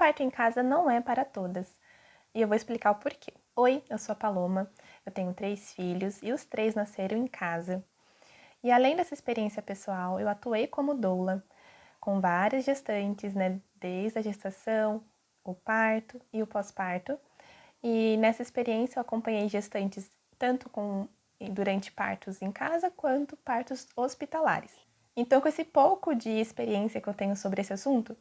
parto em casa não é para todas, e eu vou explicar o porquê. Oi, eu sou a Paloma, eu tenho 3 filhos e os 3 nasceram em casa. E além dessa experiência pessoal, eu atuei como doula com várias gestantes, né, desde a gestação, o parto e o pós-parto. E nessa experiência eu acompanhei gestantes tanto durante partos em casa quanto partos hospitalares. Então, com esse pouco de experiência que eu tenho sobre esse assunto,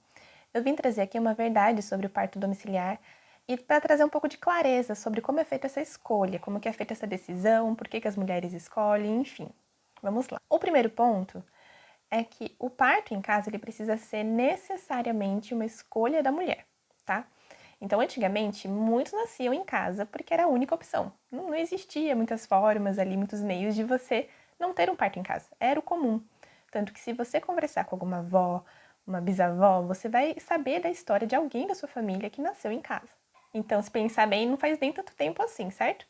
eu vim trazer aqui uma verdade sobre o parto domiciliar e para trazer um pouco de clareza sobre como é feita essa escolha, como que é feita essa decisão, por que as mulheres escolhem, enfim. Vamos lá. O primeiro ponto é que o parto em casa ele precisa ser necessariamente uma escolha da mulher, tá? Então, antigamente, muitos nasciam em casa porque era a única opção. Não existia muitas formas ali, muitos meios de você não ter um parto em casa. Era o comum. Tanto que se você conversar com alguma avó, uma bisavó, você vai saber da história de alguém da sua família que nasceu em casa. Então, se pensar bem, não faz nem tanto tempo assim, certo?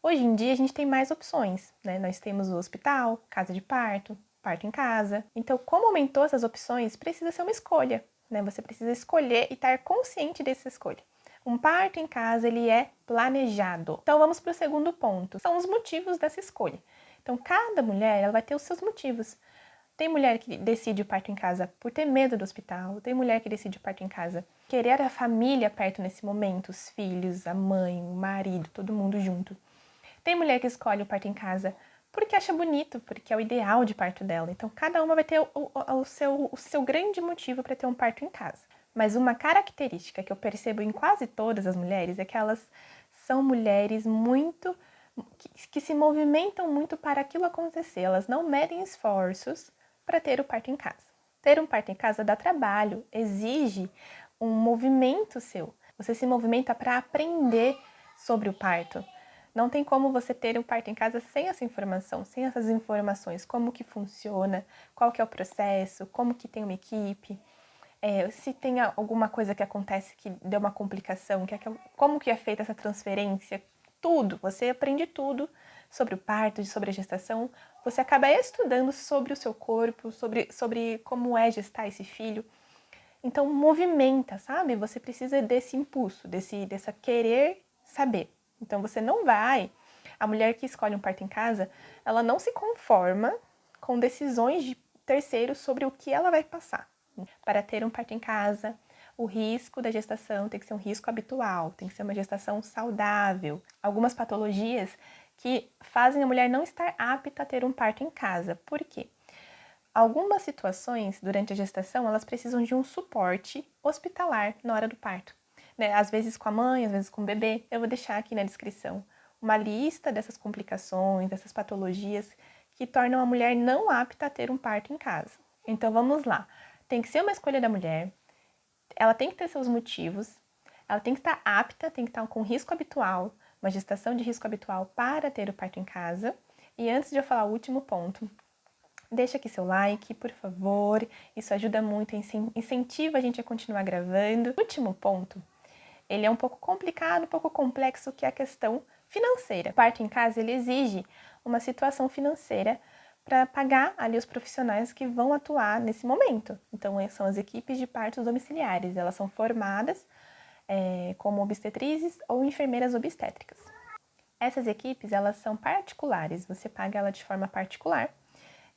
Hoje em dia, a gente tem mais opções, né? Nós temos o hospital, casa de parto, parto em casa. Então, como aumentou essas opções, precisa ser uma escolha, né? Você precisa escolher e estar consciente dessa escolha. Um parto em casa, ele é planejado. Então, vamos para o segundo ponto. São os motivos dessa escolha. Então, cada mulher, ela vai ter os seus motivos. Tem mulher que decide o parto em casa por ter medo do hospital, tem mulher que decide o parto em casa querer a família perto nesse momento, os filhos, a mãe, o marido, todo mundo junto. Tem mulher que escolhe o parto em casa porque acha bonito, porque é o ideal de parto dela. Então, cada uma vai ter o seu grande motivo para ter um parto em casa. Mas uma característica que eu percebo em quase todas as mulheres é que elas são mulheres muito que se movimentam muito para aquilo acontecer. Elas não medem esforços para ter o parto em casa. Ter um parto em casa dá trabalho, exige um movimento seu. Você se movimenta para aprender sobre o parto. Não tem como você ter um parto em casa sem essa informação, sem essas informações, como que funciona, qual que é o processo, como que tem uma equipe, se tem alguma coisa que acontece que deu uma complicação, como que é feita essa transferência, tudo, você aprende tudo sobre o parto, sobre a gestação, você acaba estudando sobre o seu corpo, sobre como é gestar esse filho. Então, movimenta, sabe? Você precisa desse impulso, dessa querer saber. Então, você não vai... A mulher que escolhe um parto em casa, ela não se conforma com decisões de terceiros sobre o que ela vai passar. Para ter um parto em casa, o risco da gestação tem que ser um risco habitual, tem que ser uma gestação saudável. Algumas patologias que fazem a mulher não estar apta a ter um parto em casa. Por quê? Algumas situações durante a gestação, elas precisam de um suporte hospitalar na hora do parto, né? Às vezes com a mãe, às vezes com o bebê. Eu vou deixar aqui na descrição uma lista dessas complicações, dessas patologias que tornam a mulher não apta a ter um parto em casa. Então vamos lá. Tem que ser uma escolha da mulher, ela tem que ter seus motivos, ela tem que estar apta, tem que estar com risco habitual, uma gestação de risco habitual para ter o parto em casa. E antes de eu falar o último ponto, deixa aqui seu like, por favor, isso ajuda muito, incentiva a gente a continuar gravando. O último ponto, ele é um pouco complicado, um pouco complexo, que é a questão financeira. O parto em casa, ele exige uma situação financeira para pagar ali os profissionais que vão atuar nesse momento. Então, são as equipes de partos domiciliares, elas são formadas como obstetrizes ou enfermeiras obstétricas. Essas equipes, elas são particulares, você paga ela de forma particular,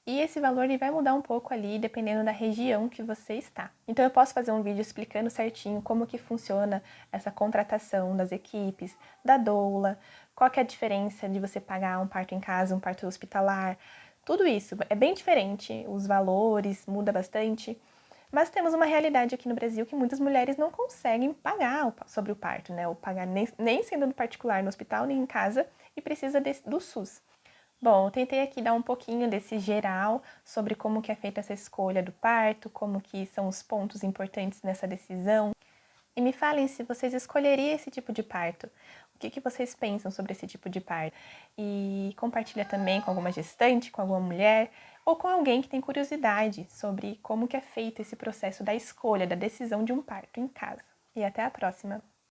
e esse valor ele vai mudar um pouco ali, dependendo da região que você está. Então eu posso fazer um vídeo explicando certinho como que funciona essa contratação das equipes, da doula, qual que é a diferença de você pagar um parto em casa, um parto hospitalar, tudo isso. É bem diferente, os valores muda bastante, mas temos uma realidade aqui no Brasil que muitas mulheres não conseguem pagar sobre o parto, né? Ou pagar nem sendo no particular, no hospital, nem em casa, e precisa do SUS. Bom, eu tentei aqui dar um pouquinho desse geral sobre como que é feita essa escolha do parto, como que são os pontos importantes nessa decisão. E me falem se vocês escolheriam esse tipo de parto. O que vocês pensam sobre esse tipo de parto? E compartilha também com alguma gestante, com alguma mulher, ou com alguém que tem curiosidade sobre como que é feito esse processo da escolha, da decisão de um parto em casa. E até a próxima!